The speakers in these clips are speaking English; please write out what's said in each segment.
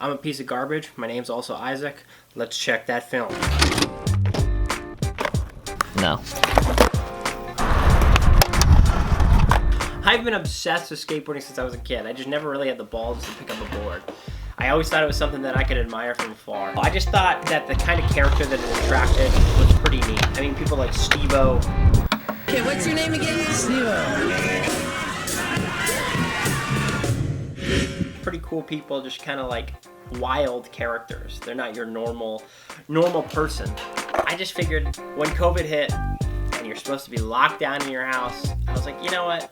I'm a piece of garbage. My name's also Isaac. Let's check that film. No. I've been obsessed with skateboarding since I was a kid. I just never really had the balls to pick up a board. I always thought it was something that I could admire from afar. I just thought that the kind of character that it attracted was pretty neat. I mean, people like Steve-O. Okay, what's your name again? Steve-O. Pretty cool people, just kind of like wild characters. They're not your normal person. I just figured when COVID hit and you're supposed to be locked down in your house, I was like, you know what?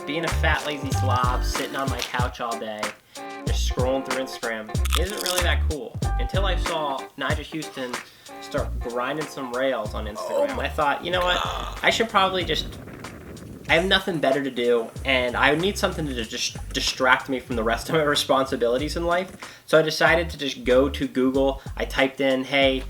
Being a fat, lazy slob, sitting on my couch all day, just scrolling through Instagram, isn't really that cool. Until I saw Nigel Houston start grinding some rails on Instagram. I thought, you know what? I should probably I have nothing better to do, and I need something to just distract me from the rest of my responsibilities in life. So I decided to just go to Google. I typed in, hey,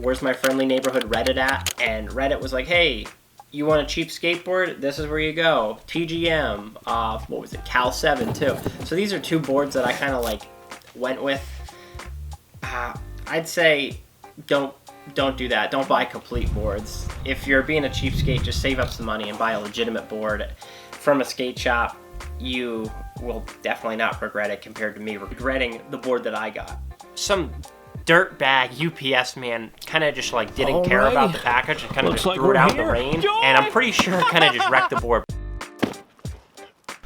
where's my friendly neighborhood Reddit at? And Reddit was like, hey, you want a cheap skateboard? This is where you go. TGM, what was it? Cal 7 too. So these are two boards that I kind of like went with. I'd say don't do that. Don't buy complete boards. If you're being a cheapskate, just save up some money and buy a legitimate board from a skate shop. You will definitely not regret it compared to me regretting the board that I got. Some dirtbag UPS man kind of just like didn't care about the package and kind of just threw it out in the rain. And I'm pretty sure it kind of just wrecked the board.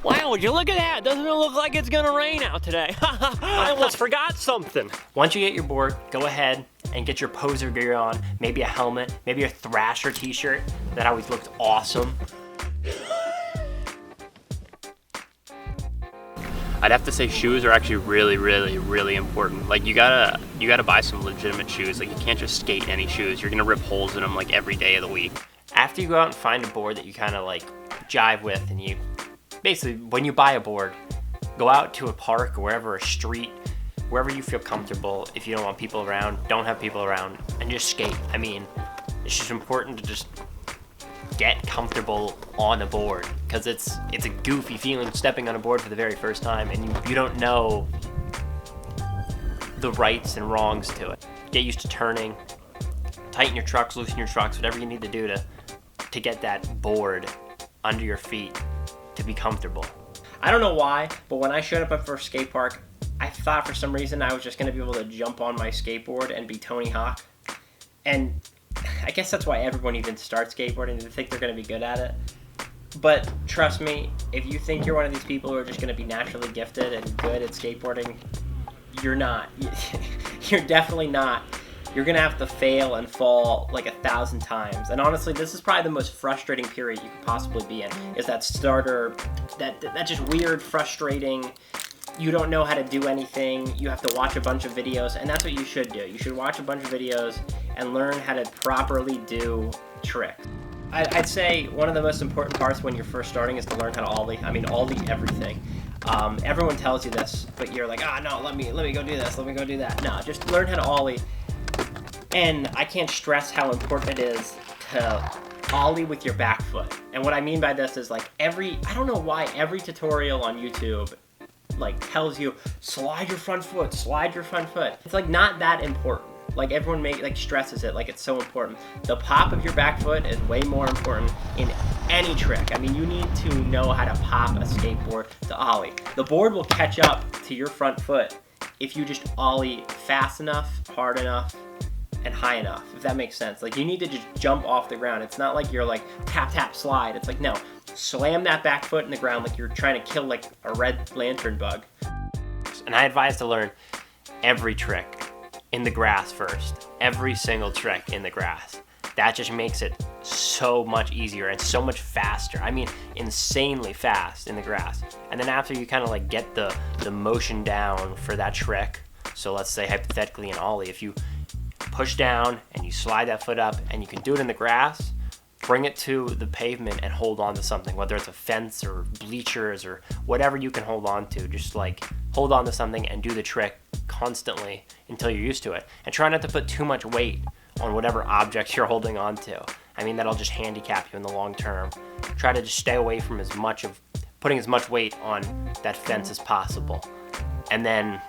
Wow, would you look at that? Doesn't it look like it's gonna rain out today? I almost forgot something. Once you get your board, go ahead and get your poser gear on. Maybe a helmet, maybe a Thrasher t-shirt. That always looked awesome. I'd have to say shoes are actually really important. Like you gotta buy some legitimate shoes. Like you can't just skate any shoes. You're gonna rip holes in them like every day of the week. After you go out and find a board that you kind of like jive with, and you basically, when you buy a board, go out to a park or wherever, a street, wherever you feel comfortable. If you don't want people around, don't have people around, and just skate. I mean, it's just important to just get comfortable on a board, because it's a goofy feeling stepping on a board for the very first time, and you don't know the rights and wrongs to it. Get used to turning, tighten your trucks, loosen your trucks, whatever you need to do to get that board under your feet to be comfortable. I don't know why, but when I showed up at first skate park, I thought for some reason I was just going to be able to jump on my skateboard and be Tony Hawk. And I guess that's why everyone even starts skateboarding. They think they're going to be good at it. But trust me, if you think you're one of these people who are just going to be naturally gifted and good at skateboarding, you're not. You're definitely not. You're going to have to fail and fall like 1,000 times. And honestly, this is probably the most frustrating period you could possibly be in, is that starter, that just weird, frustrating, you don't know how to do anything, you have to watch a bunch of videos, and that's what you should do. You should watch a bunch of videos and learn how to properly do tricks. I'd say one of the most important parts when you're first starting is to learn how to ollie. I mean, ollie everything. Everyone tells you this, but you're like, no, let me go do this, let me go do that. No, just learn how to ollie. And I can't stress how important it is to ollie with your back foot. And what I mean by this is like I don't know why every tutorial on YouTube like tells you slide your front foot. It's like not that important. Like everyone stresses it like it's so important. The pop of your back foot is way more important in any trick. I mean, you need to know how to pop a skateboard to ollie. The board will catch up to your front foot if you just ollie fast enough, hard enough, and high enough, if that makes sense. Like you need to just jump off the ground. It's not like you're like tap slide. It's like, no, slam that back foot in the ground like you're trying to kill like a red lantern bug. And I advise to learn every trick in the grass first. Every single trick in the grass. That just makes it so much easier and so much faster. I mean, insanely fast in the grass. And then after you kind of like get the motion down for that trick, so let's say hypothetically an ollie, if you push down and you slide that foot up and you can do it in the grass, bring it to the pavement and hold on to something, whether it's a fence or bleachers or whatever you can hold on to. Just like hold on to something and do the trick constantly until you're used to it. And try not to put too much weight on whatever objects you're holding on to. I mean, that'll just handicap you in the long term. Try to just stay away from putting as much weight on that fence as possible. And then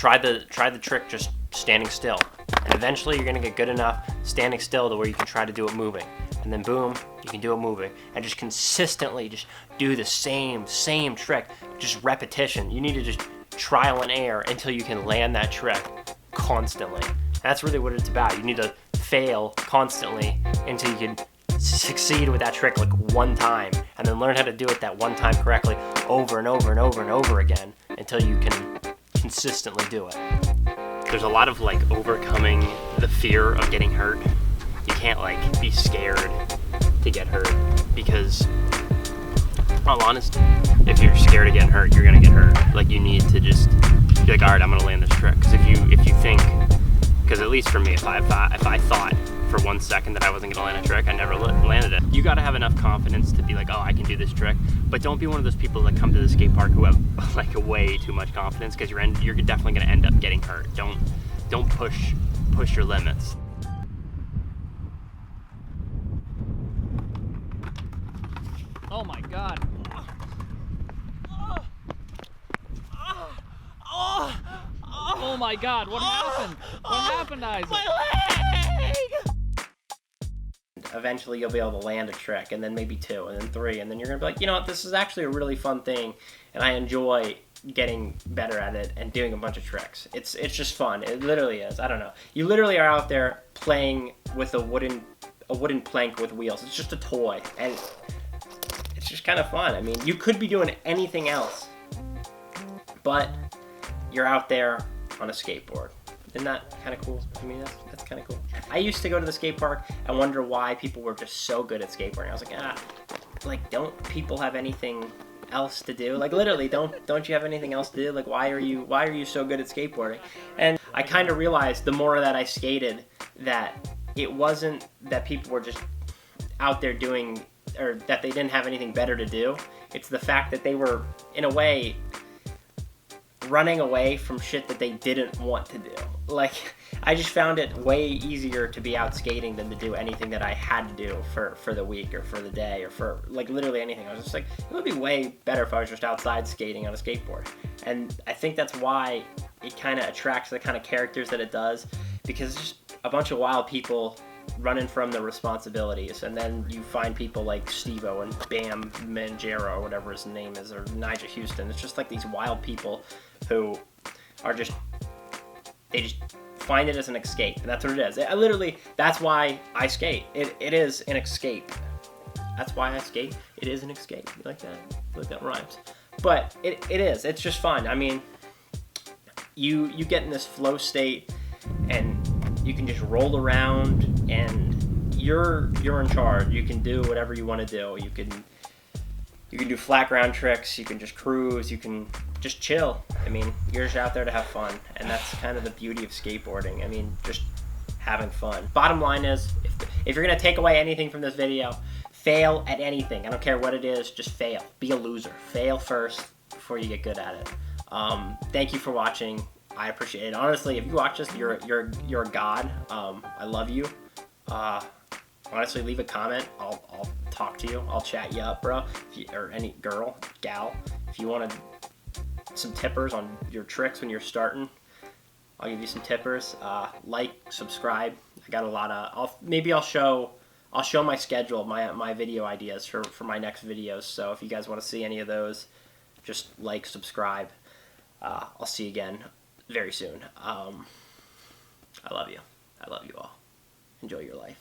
try the trick just standing still. And eventually you're gonna get good enough standing still to where you can try to do it moving. And then boom, you can do it moving. And just consistently just do the same trick, just repetition. You need to just trial and error until you can land that trick constantly. That's really what it's about. You need to fail constantly until you can succeed with that trick like one time, and then learn how to do it that one time correctly over and over and over and over again until you can consistently do it. There's a lot of like overcoming the fear of getting hurt. You can't like be scared to get hurt, because all honest, if you're scared of getting hurt, you're gonna get hurt. Like, you need to just be like, all right, I'm gonna land this trick. Because if you think, because at least for me, if I thought for 1 second that I wasn't gonna land a trick, I never landed it. You gotta have enough confidence to be like, oh, I can do this trick. But don't be one of those people that come to the skate park who have like way too much confidence, because you're definitely gonna end up getting hurt. Don't push your limits. Oh my God. Oh my God, what happened? What happened, Isaac? Eventually you'll be able to land a trick, and then maybe 2, and then 3, and then you're gonna be like, you know what, this is actually a really fun thing, and I enjoy getting better at it and doing a bunch of tricks. It's just fun. It literally is. I don't know. You literally are out there playing with a wooden plank with wheels. It's just a toy, and it's just kind of fun. I mean, you could be doing anything else, but you're out there on a skateboard. Isn't that kind of cool? I mean, that's kind of cool. I used to go to the skate park and wonder why people were just so good at skateboarding. I was like, don't people have anything else to do? Like, literally, don't you have anything else to do? Like, why are you so good at skateboarding? And I kind of realized the more that I skated that it wasn't that people were just out there doing, or that they didn't have anything better to do. It's the fact that they were, in a way, running away from shit that they didn't want to do. Like, I just found it way easier to be out skating than to do anything that I had to do for the week or for the day or for like literally anything. I was just like, it would be way better if I was just outside skating on a skateboard. And I think that's why it kind of attracts the kind of characters that it does, because it's just a bunch of wild people running from the responsibilities, and then you find people like Steve-O and Bam Margera, or whatever his name is, or Nigel Houston. It's just like these wild people who are just find it as an escape, and that's what it is. That's why I skate. It is an escape. That's why I skate. It is an escape. You like that? I feel like that rhymes. But it is. It's just fun. I mean, you get in this flow state, and you can just roll around, and you're in charge. You can do whatever you want to do. You can do flat ground tricks. You can just cruise. You can just chill. I mean, you're just out there to have fun, and that's kind of the beauty of skateboarding. I mean, just having fun. Bottom line is, if you're gonna take away anything from this video, fail at anything. I don't care what it is. Just fail. Be a loser. Fail first before you get good at it. Thank you for watching. I appreciate it. Honestly, if you watch this, you're a god. I love you. Honestly, leave a comment. I'll talk to you. I'll chat you up, bro. Or any girl, gal. If you wanted some tippers on your tricks when you're starting, I'll give you some tippers. Like, subscribe. I got a lot of. I'll show my schedule, my video ideas for my next videos. So if you guys want to see any of those, just like, subscribe. I'll see you again very soon. I love you. I love you all. Enjoy your life.